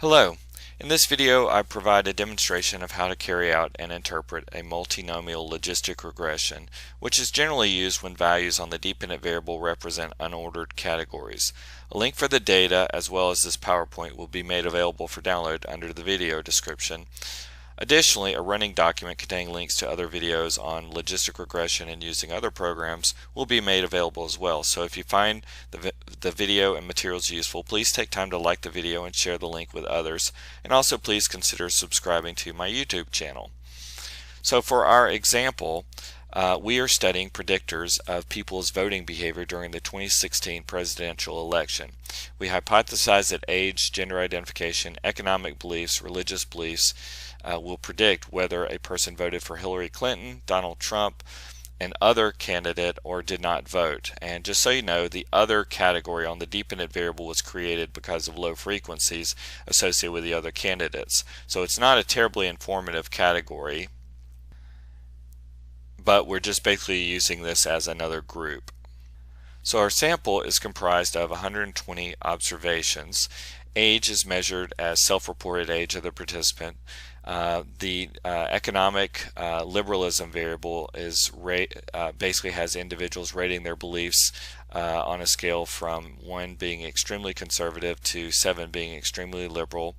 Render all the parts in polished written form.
Hello. In this video I provide a demonstration of how to carry out and interpret a multinomial logistic regression, which is generally used when values on the dependent variable represent unordered categories. A link for the data as well as this PowerPoint will be made available for download under the video description. Additionally, a running document containing links to other videos on logistic regression and using other programs will be made available as well. So if you find the video and materials useful, please take time to like the video and share the link with others. And also please consider subscribing to my YouTube channel. So for our example, we are studying predictors of people's voting behavior during the 2016 presidential election. We hypothesize that age, gender identification, economic beliefs, religious beliefs will predict whether a person voted for Hillary Clinton, Donald Trump, an other candidate, or did not vote. And just so you know, the other category on the dependent variable was created because of low frequencies associated with the other candidates. So it's not a terribly informative category, but we're just basically using this as another group. So our sample is comprised of 120 observations. Age is measured as self-reported age of the participant. The economic liberalism variable is basically has individuals rating their beliefs on a scale from 1 being extremely conservative to 7 being extremely liberal.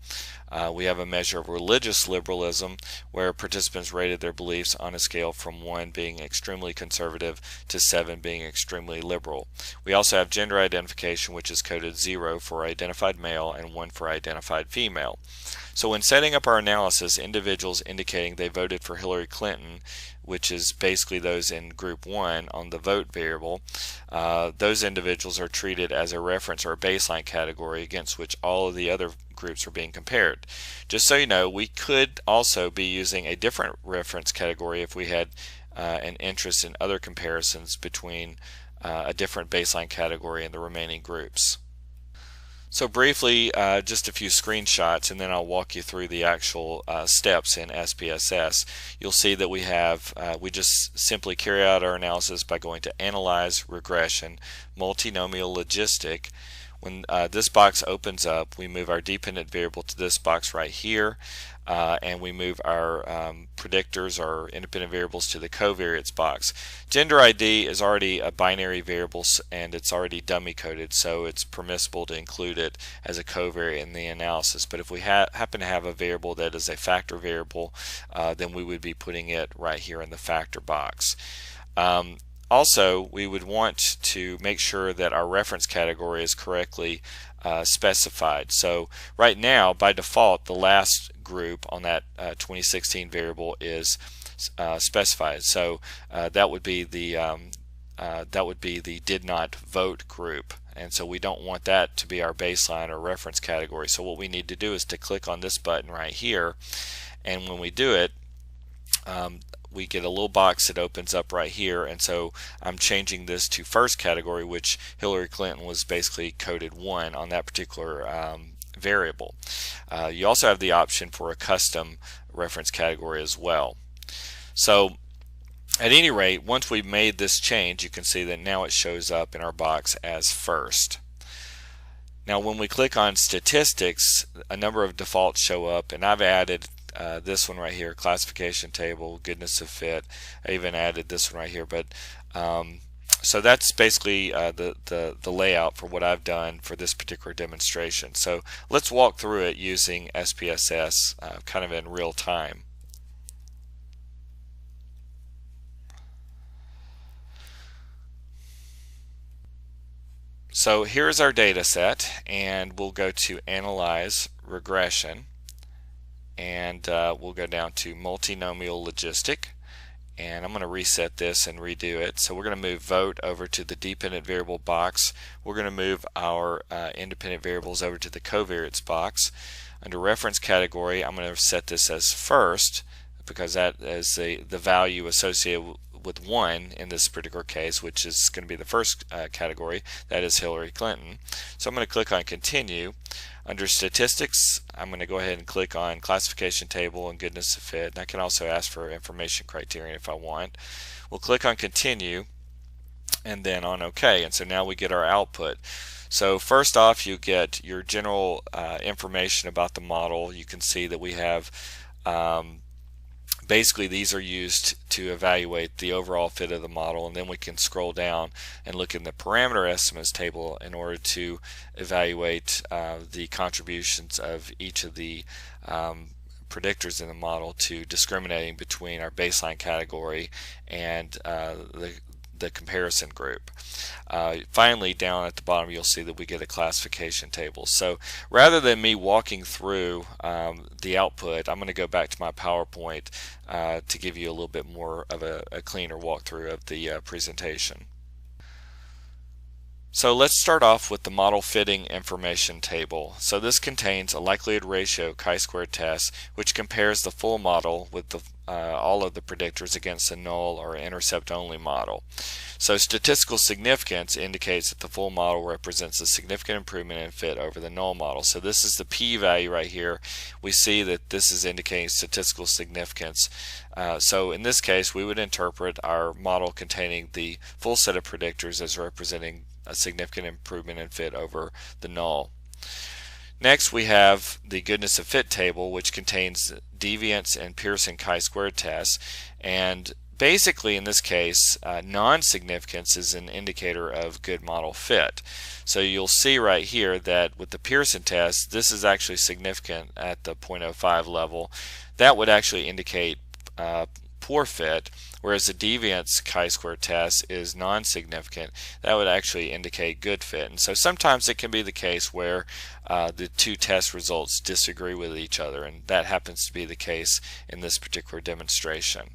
We have a measure of religious liberalism where participants rated their beliefs on a scale from 1 being extremely conservative to 7 being extremely liberal. We also have gender identification, which is coded 0 for identified male and 1 for identified female. So when setting up our analysis, individuals indicating they voted for Hillary Clinton, which is basically those in group 1 on the vote variable, those individuals are treated as a reference or a baseline category against which all of the other groups are being compared. Just so you know, we could also be using a different reference category if we had an interest in other comparisons between a different baseline category and the remaining groups. So briefly, just a few screenshots, and then I'll walk you through the actual steps in SPSS. You'll see that we just simply carry out our analysis by going to Analyze, Regression, Multinomial Logistic. When this box opens up, we move our dependent variable to this box right here, and we move our predictors or independent variables to the covariates box. Gender ID is already a binary variable and it's already dummy coded, so it's permissible to include it as a covariate in the analysis. But if we happen to have a variable that is a factor variable, then we would be putting it right here in the factor box. Also, we would want to make sure that our reference category is correctly specified. So right now, by default, the last group on that 2016 variable is specified. So that would be the did not vote group, and so we don't want that to be our baseline or reference category. So what we need to do is to click on this button right here, and when we do it, we get a little box that opens up right here, and so I'm changing this to first category, which Hillary Clinton was basically coded 1 on that particular variable. You also have the option for a custom reference category as well. So at any rate, once we've made this change, you can see that now it shows up in our box as first. Now when we click on statistics, a number of defaults show up, and I've added this one right here, classification table, goodness of fit. I even added this one right here, but so that's basically the layout for what I've done for this particular demonstration. So let's walk through it using SPSS kind of in real time. So here's our data set, and we'll go to Analyze, Regression, and we'll go down to Multinomial Logistic, and I'm going to reset this and redo it. So we're going to move vote over to the dependent variable box. We're going to move our independent variables over to the covariates box. Under reference category, I'm going to set this as first because that is the value associated with 1 in this particular case, which is going to be the first category, that is Hillary Clinton. So I'm going to click on Continue. Under Statistics, I'm going to go ahead and click on Classification Table and Goodness of Fit, and I can also ask for information criterion if I want. We'll click on Continue and then on OK, and so now we get our output. So first off, you get your general information about the model. You can see that we have basically these are used to evaluate the overall fit of the model, and then we can scroll down and look in the parameter estimates table in order to evaluate the contributions of each of the predictors in the model to discriminating between our baseline category and the comparison group. Finally, down at the bottom you'll see that we get a classification table. So rather than me walking through the output, I'm going to go back to my PowerPoint to give you a little bit more of a cleaner walkthrough of the presentation. So let's start off with the model fitting information table. So this contains a likelihood ratio chi-square test which compares the full model with all of the predictors against a null or intercept only model. So statistical significance indicates that the full model represents a significant improvement in fit over the null model. So this is the p-value right here. We see that this is indicating statistical significance. So in this case we would interpret our model containing the full set of predictors as representing a significant improvement in fit over the null. Next we have the goodness of fit table, which contains deviance and Pearson chi-square tests, and basically in this case non-significance is an indicator of good model fit. So you'll see right here that with the Pearson test this is actually significant at the 0.05 level. That would actually indicate poor fit, whereas the deviance chi-square test is non-significant. That would actually indicate good fit. And so sometimes it can be the case where the two test results disagree with each other, and that happens to be the case in this particular demonstration.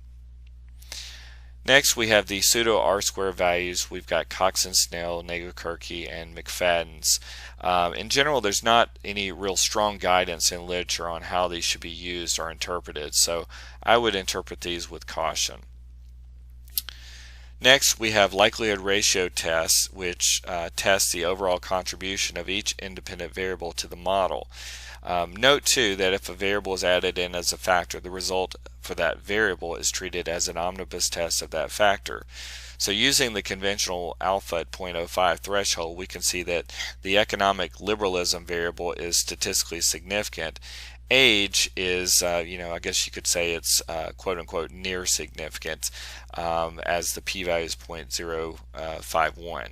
Next we have the pseudo R-square values. We've got Cox and Snell, Nagelkerke, and McFadden's. In general there's not any real strong guidance in literature on how these should be used or interpreted, so I would interpret these with caution. Next we have likelihood ratio tests, which test the overall contribution of each independent variable to the model. Note too that if a variable is added in as a factor, the result for that variable is treated as an omnibus test of that factor. So using the conventional alpha at 0.05 threshold, we can see that the economic liberalism variable is statistically significant. Age is, I guess you could say it's quote-unquote near significant, as the p-value is 0.051.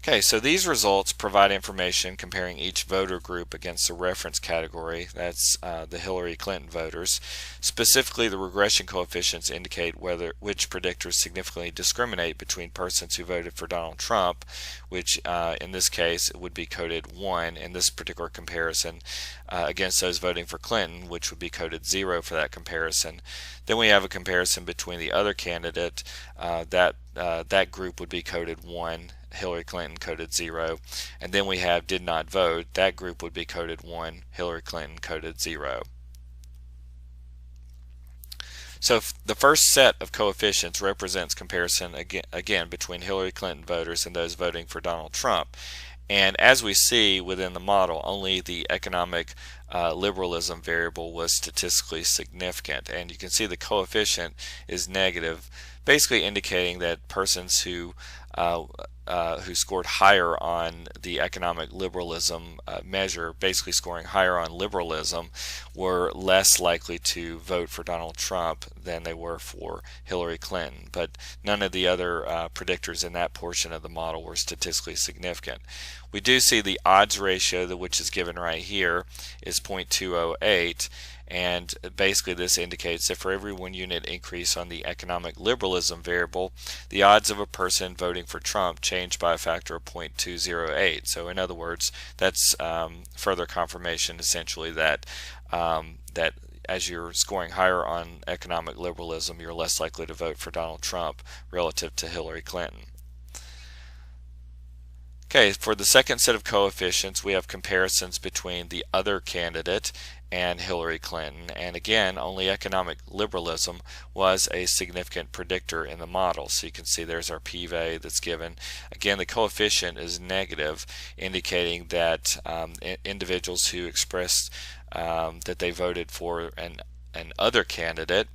Okay, so these results provide information comparing each voter group against the reference category. That's the Hillary Clinton voters. Specifically, the regression coefficients indicate which predictors significantly discriminate between persons who voted for Donald Trump, which in this case would be coded 1 in this particular comparison, against those voting for Clinton, which would be coded 0 for that comparison. Then we have a comparison between the other candidate. That group would be coded 1. Hillary Clinton coded 0, and then we have did not vote. That group would be coded 1, Hillary Clinton coded 0. So the first set of coefficients represents comparison again between Hillary Clinton voters and those voting for Donald Trump. And as we see within the model, only the economic liberalism variable was statistically significant, and you can see the coefficient is negative, basically indicating that persons who scored higher on the economic liberalism measure, basically scoring higher on liberalism, were less likely to vote for Donald Trump than they were for Hillary Clinton. But none of the other predictors in that portion of the model were statistically significant. We do see the odds ratio, which is given right here, is 0.208. And basically this indicates that for every 1 unit increase on the economic liberalism variable, the odds of a person voting for Trump change by a factor of 0.208. So in other words, that's further confirmation essentially that that as you're scoring higher on economic liberalism, you're less likely to vote for Donald Trump relative to Hillary Clinton. Okay, for the second set of coefficients, we have comparisons between the other candidate and Hillary Clinton, and again only economic liberalism was a significant predictor in the model. So you can see there's our p-value that's given. Again, the coefficient is negative, indicating that individuals who expressed that they voted for an other candidate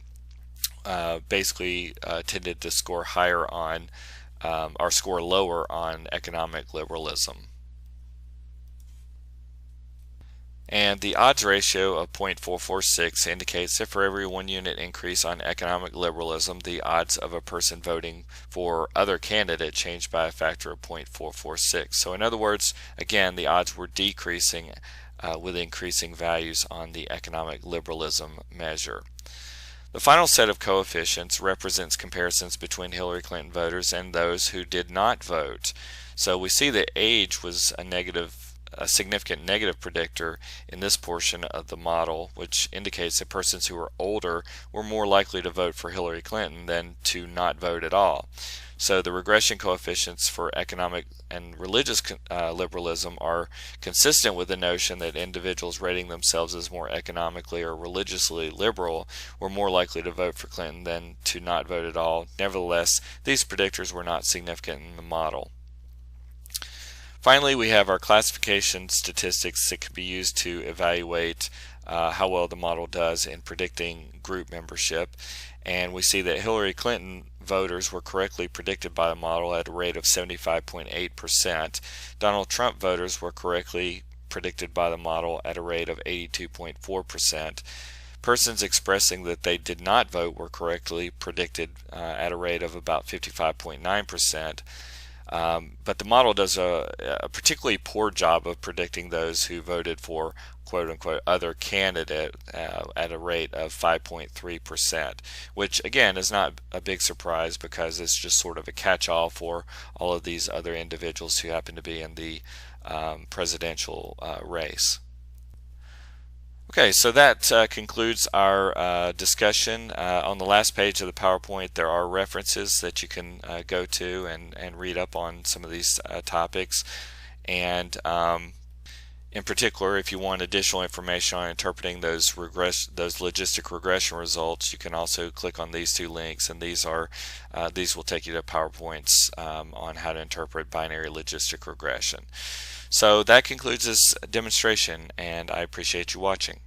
basically tended to score higher on or score lower on economic liberalism. And the odds ratio of 0.446 indicates that for every 1 unit increase on economic liberalism, the odds of a person voting for other candidate changed by a factor of 0.446. So in other words, again, the odds were decreasing with increasing values on the economic liberalism measure. The final set of coefficients represents comparisons between Hillary Clinton voters and those who did not vote. So we see that age was a significant negative predictor in this portion of the model, which indicates that persons who were older were more likely to vote for Hillary Clinton than to not vote at all. So the regression coefficients for economic and religious liberalism are consistent with the notion that individuals rating themselves as more economically or religiously liberal were more likely to vote for Clinton than to not vote at all. Nevertheless, these predictors were not significant in the model. Finally, we have our classification statistics that can be used to evaluate how well the model does in predicting group membership. And we see that Hillary Clinton voters were correctly predicted by the model at a rate of 75.8%. Donald Trump voters were correctly predicted by the model at a rate of 82.4%. Persons expressing that they did not vote were correctly predicted at a rate of about 55.9%. But the model does a particularly poor job of predicting those who voted for quote-unquote other candidate at a rate of 5.3%, which again is not a big surprise because it's just sort of a catch-all for all of these other individuals who happen to be in the presidential race. Okay, so that concludes our discussion. On the last page of the PowerPoint there are references that you can go to and read up on some of these topics, and in particular, if you want additional information on interpreting those logistic regression results, you can also click on these two links, and these will take you to PowerPoints on how to interpret binary logistic regression. So that concludes this demonstration, and I appreciate you watching.